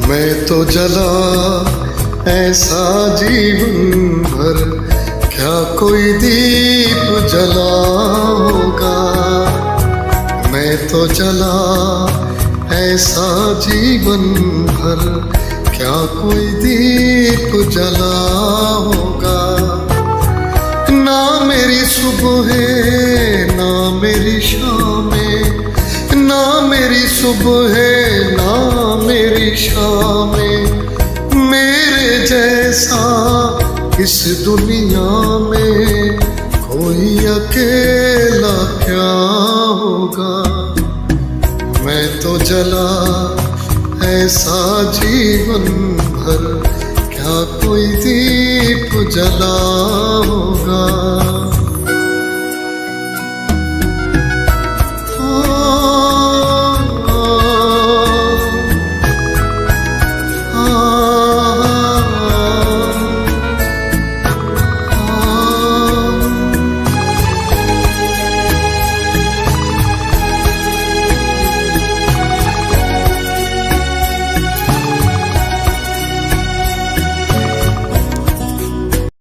मैं तो जला ऐसा जीवन भर, क्या कोई दीप जला होगा। मैं तो जला ऐसा जीवन भर, क्या कोई दीप जला होगा। ना मेरी सुबह है ना मेरी शाम है, ना मेरी सुबह है ना मेरी शाम है। मेरे जैसा इस दुनिया में कोई अकेला क्या होगा। मैं तो जला ऐसा जीवन भर, क्या कोई दीप जला होगा।